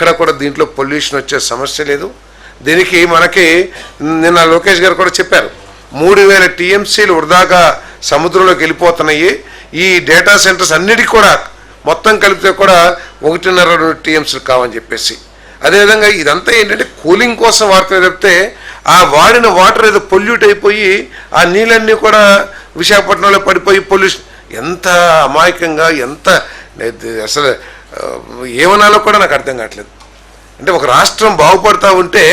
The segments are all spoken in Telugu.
ఎక్కడ కూడా దీంట్లో పొల్యూషన్ వచ్చే సమస్య లేదు. దీనికి మనకి నిన్న లోకేష్ గారు కూడా చెప్పారు, 3000 టీఎంసీలు వృధాగా సముద్రంలోకి వెళ్ళిపోతున్నాయి. ఈ డేటా సెంటర్స్ అన్నిటికీ కూడా మొత్తం కలిపితే కూడా 1.5-2 టీఎంసీలు కావని చెప్పేసి. అదేవిధంగా ఇదంతా ఏంటంటే కూలింగ్ కోసం వాడుతున్న తప్పితే ఆ వాడిన వాటర్ ఏదో పొల్యూట్ అయిపోయి ఆ నీళ్ళన్నీ కూడా విశాఖపట్నంలో పడిపోయి పొల్యూషన్. ఎంత అమాయకంగా, ఎంత అసలు ఏమనాలో కూడా నాకు అర్థం కావట్లేదు. అంటే ఒక రాష్ట్రం బాగుపడతా ఉంటే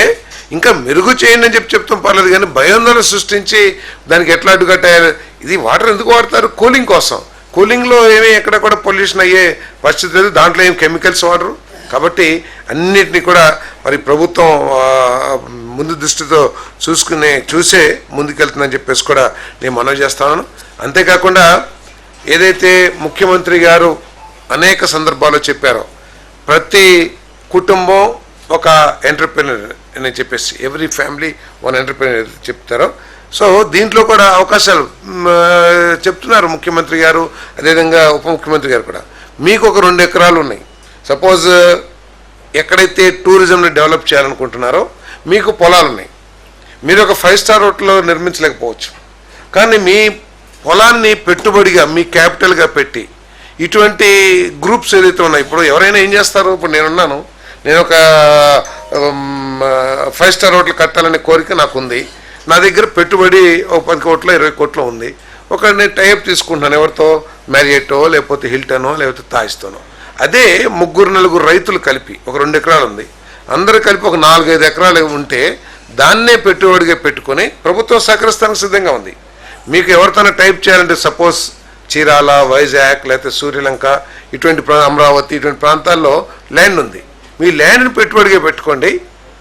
ఇంకా మెరుగు చేయండి అని చెప్తాం పర్లేదు, కానీ భయాందోళన సృష్టించి దానికి ఎట్లా అడ్డుకట్టారు. ఇది వాటర్ ఎందుకు వాడతారు? కూలింగ్ కోసం. కూలింగ్లో ఏమీ ఎక్కడ కూడా పొల్యూషన్ అయ్యే పరిస్థితి లేదు, దాంట్లో ఏం కెమికల్స్ వాడరు. కాబట్టి అన్నిటినీ కూడా మరి ప్రభుత్వం ముందు దృష్టితో చూసే ముందుకెళ్తుందని చెప్పేసి కూడా నేను మనవి చేస్తాను. అంతేకాకుండా ఏదైతే ముఖ్యమంత్రి గారు అనేక సందర్భాల్లో చెప్పారో, ప్రతి కుటుంబం ఒక ఎంటర్‌ప్రెన్యూర్ అని చెప్పేసి, ఎవ్రీ ఫ్యామిలీ వన్ ఎంటర్‌ప్రెన్యూర్ చెప్తారో, సో దీంట్లో కూడా అవకాశాలు చెప్తున్నారు ముఖ్యమంత్రి గారు, అదేవిధంగా ఉప ముఖ్యమంత్రి గారు కూడా. మీకు ఒక 2 ఎకరాలు ఉన్నాయి, సపోజ్ ఎక్కడైతే టూరిజంని డెవలప్ చేయాలనుకుంటున్నారో మీకు పొలాలు ఉన్నాయి, మీరు ఒక 5 స్టార్ హోటల్లో నిర్మించలేకపోవచ్చు, కానీ మీ పొలాన్ని పెట్టుబడిగా మీ క్యాపిటల్గా పెట్టి ఇటువంటి గ్రూప్స్ ఏదైతే ఉన్నాయి, ఇప్పుడు ఎవరైనా ఏం చేస్తారు, ఇప్పుడు నేను ఒక 5 స్టార్ హోటల్ కట్టాలనే కోరిక నాకుంది, నా దగ్గర పెట్టుబడి ఒక 10 కోట్లు 20 కోట్లు ఉంది, ఒక నేను టైప్ తీసుకుంటున్నాను ఎవరితో, మ్యారియటో లేకపోతే హిల్టనో లేకపోతే తాజ్తోనో. అదే 3-4 రైతులు కలిపి ఒక 2 ఎకరాలు ఉంది, అందరూ కలిపి ఒక 4-5 ఎకరాలు ఉంటే దాన్నే పెట్టుబడిగా పెట్టుకొని ప్రభుత్వం సహకరిస్తానికి సిద్ధంగా ఉంది. మీకు ఎవరితోనే టైప్ చేయాలంటే సపోజ్ చీరాల, వైజాగ్ లేకపోతే సూర్యలంక ఇటువంటి అమరావతి ఇటువంటి ప్రాంతాల్లో ల్యాండ్ ఉంది, మీ ల్యాండ్ని పెట్టుబడిగా పెట్టుకోండి,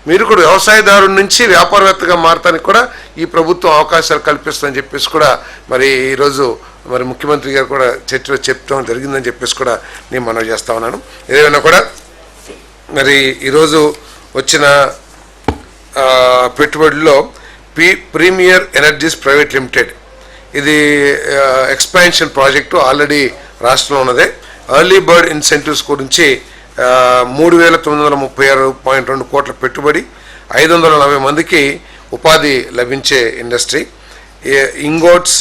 మీరు కూడా వ్యవసాయదారుడి నుంచి వ్యాపారవేత్తగా మారటానికి కూడా ఈ ప్రభుత్వం అవకాశాలు కల్పిస్తుందని చెప్పేసి కూడా మరి ఈరోజు మరి ముఖ్యమంత్రి గారు కూడా చర్చలో చెప్పడం జరిగిందని చెప్పేసి కూడా నేను మనవి చేస్తా ఉన్నాను. ఏదైనా కూడా మరి ఈరోజు వచ్చిన పెట్టుబడిలో ప్రీమియర్ ఎనర్జీస్ ప్రైవేట్ లిమిటెడ్, ఇది ఎక్స్పాన్షన్ ప్రాజెక్టు ఆల్రెడీ రాష్ట్రంలో ఉన్నదే. ఎర్లీ బర్డ్ ఇన్సెంటివ్స్ గురించి 3,936.2 కోట్ల పెట్టుబడి, 540 మందికి ఉపాధి లభించే industry. Ingots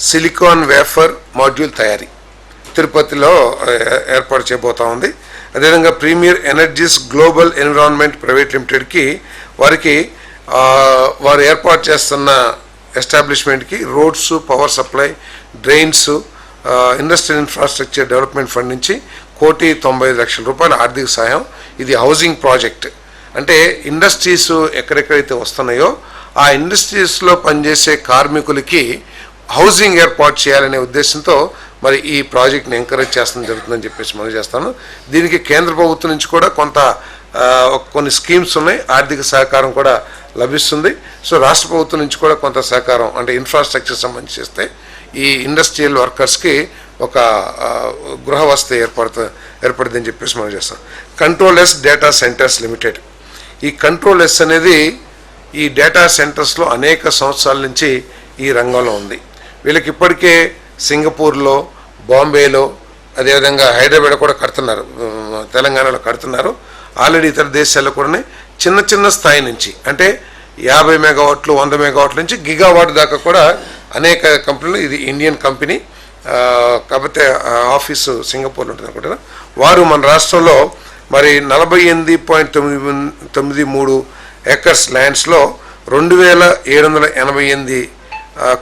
silicon wafer module తయారీ తిరుపతిలో ఏర్పాటు చేయబోతా ఉంది. అదేవిధంగా premier energies global environment private లిమిటెడ్కి వారు ఏర్పాటు చేస్తున్న ఎస్టాబ్లిష్మెంట్కి roads, power supply, drains, industrial infrastructure development fund నుంచి 1,95 లక్షల ఆర్థిక సాయం. ఇది హౌసింగ్ ప్రాజెక్ట్, అంటే ఇండస్ట్రీస్ ఎక్కడెక్కడైతే వస్తున్నాయో ఆ ఇండస్ట్రీస్లో పనిచేసే కార్మికులకి హౌసింగ్ ఏర్పాటు చేయాలనే ఉద్దేశంతో మరి ఈ ప్రాజెక్ట్ని ఎంకరేజ్ చేస్తడం జరుగుతుందని చెప్పేసి మనం చేస్తాను. దీనికి కేంద్ర ప్రభుత్వం నుంచి కూడా కొన్ని స్కీమ్స్ ఉన్నాయి, ఆర్థిక సహకారం కూడా లభిస్తుంది. సో రాష్ట్ర ప్రభుత్వం నుంచి కూడా కొంత సహకారం, అంటే ఇన్ఫ్రాస్ట్రక్చర్ సంబంధించి చేస్తే ఈ ఇండస్ట్రియల్ వర్కర్స్కి ఒక గృహ వసతి ఏర్పడుతుందని చెప్పేసి మనం చేస్తాం. కంట్రోల్-ఎస్ డేటా సెంటర్స్ లిమిటెడ్, ఈ కంట్రోల్-ఎస్ అనేది ఈ డేటా సెంటర్స్లో అనేక సంవత్సరాల నుంచి ఈ రంగంలో ఉంది. వీళ్ళకి ఇప్పటికే సింగపూర్లో, బాంబేలో, అదేవిధంగా హైదరాబాద్ కూడా కడుతున్నారు, తెలంగాణలో కడుతున్నారు. ఆల్రెడీ ఇతర దేశాల్లో కూడా చిన్న స్థాయి నుంచి, అంటే 50 మెగావాట్లు 100 మెగావాట్ల నుంచి గిగావాట్ దాకా కూడా అనేక కంపెనీలు, ఇది ఇండియన్ కంపెనీ కాకపోతే ఆఫీసు సింగపూర్లో ఉంటుంది అనుకుంటారు. వారు మన రాష్ట్రంలో మరి 48.93 ఏకర్స్ ల్యాండ్స్లో 2,788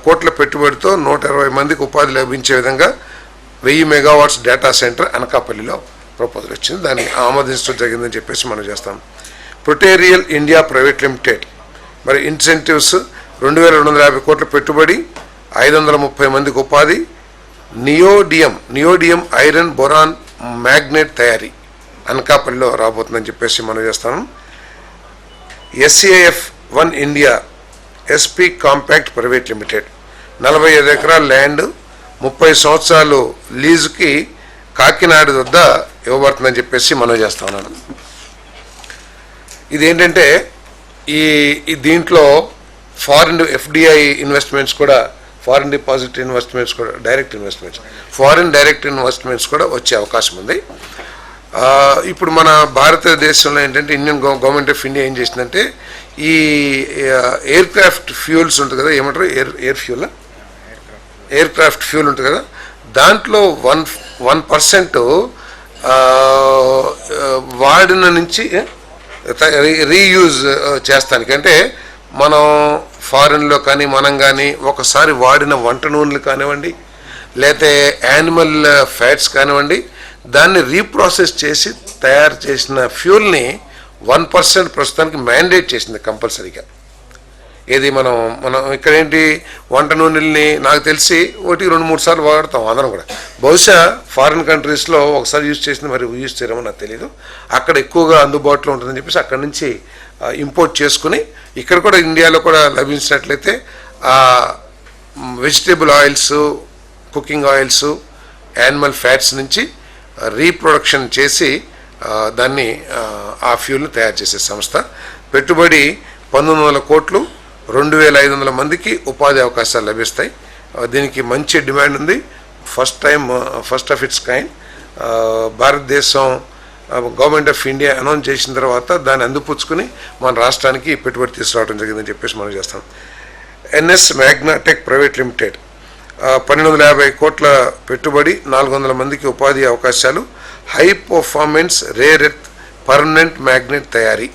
కోట్ల పెట్టుబడితో 120 మందికి ఉపాధి లభించే విధంగా 1000 మెగావాట్స్ డేటా సెంటర్ అనకాపల్లిలో ప్రపోజల్ వచ్చింది, దాన్ని ఆమోదించడం జరిగిందని చెప్పేసి మనం చేస్తాం. ప్రొటేరియల్ ఇండియా ప్రైవేట్ లిమిటెడ్ మరి ఇన్సెంటివ్స్ 2,250 కోట్ల పెట్టుబడి, 530 మందికి ఉపాధి. నియోడియం ఐరన్ బొరాన్ మ్యాగ్నెట్ తయారీ అనకాపల్లిలో రాబోతుందని చెప్పేసి మనం చేస్తాం. SAF 1 India SP compact private limited 45 ఎకరాల ల్యాండ్ 30 సంవత్సరాలు లీజుకి కాకినాడ వద్ద ఇవ్వబడుతుందని చెప్పేసి మనం చేస్తా ఉన్నాను. ఇదేంటంటే దీంట్లో ఫారిన్ FDI ఇన్వెస్ట్మెంట్స్ కూడా, ఫారిన్ డిపాజిట్ ఇన్వెస్ట్మెంట్స్ కూడా, ఫారిన్ డైరెక్ట్ ఇన్వెస్ట్మెంట్స్ కూడా వచ్చే అవకాశం ఉంది. ఇప్పుడు మన భారతదేశంలో ఏంటంటే ఇండియన్ గవర్నమెంట్ ఆఫ్ ఇండియా ఏం చేసిందంటే ఈ ఎయిర్ క్రాఫ్ట్ ఫ్యూయల్స్ ఉంటుంది కదా, ఏమంటారు ఎయిర్ క్రాఫ్ట్ ఫ్యూయల్ ఉంటుంది కదా, దాంట్లో 1% వాడిన నుంచి రీయూజ్ చేస్తానికి, అంటే మనం ఫారిన్లో కానీ మనం కానీ ఒకసారి వాడిన వంట నూనెలు కానివ్వండి, లేకపోతే యానిమల్ ఫ్యాట్స్ కానివ్వండి, దాన్ని రీప్రాసెస్ చేసి తయారు చేసిన ఫ్యూల్ని 1% ప్రస్తుతానికి మ్యాండేట్ చేసింది కంపల్సరీగా. ఏది మనం ఇక్కడ ఏంటి వంట నూనెల్ని నాకు తెలిసి 1-2-3 సార్లు వాడతాం అందరం కూడా. బహుశా ఫారిన్ కంట్రీస్లో ఒకసారి యూజ్ చేసింది, మరి యూజ్ చేయమో నాకు తెలియదు. అక్కడ ఎక్కువగా అందుబాటులో ఉంటుందని చెప్పేసి అక్కడి నుంచి ఇంపోర్ట్ చేసుకుని ఇక్కడ కూడా ఇండియాలో కూడా లభించినట్లయితే vegetable oils, cooking oils, animal fats నుంచి రీప్రొడక్షన్ చేసి దాన్ని ఆ ఫ్యూల్ని తయారు చేసే సంస్థ. పెట్టుబడి 1900 కోట్లు, 2500 మందికి ఉపాధి అవకాశాలు లభిస్తాయి. దీనికి మంచి డిమాండ్ ఉంది. First of it's kind. భారతదేశం గవర్నమెంట్ ఆఫ్ ఇండియా అనౌన్స్ చేసిన తర్వాత దాన్ని అందిపుచ్చుకుని మన రాష్ట్రానికి పెట్టుబడి తీసుకురావడం జరిగిందని చెప్పేసి మనం చేస్తాం. ఎన్ఎస్ మ్యాగ్నాటెక్ ప్రైవేట్ లిమిటెడ్ 1250 కోట్ల పెట్టుబడి, 400 మందికి ఉపాధి అవకాశాలు, high performance rare earth permanent magnet తయారీ.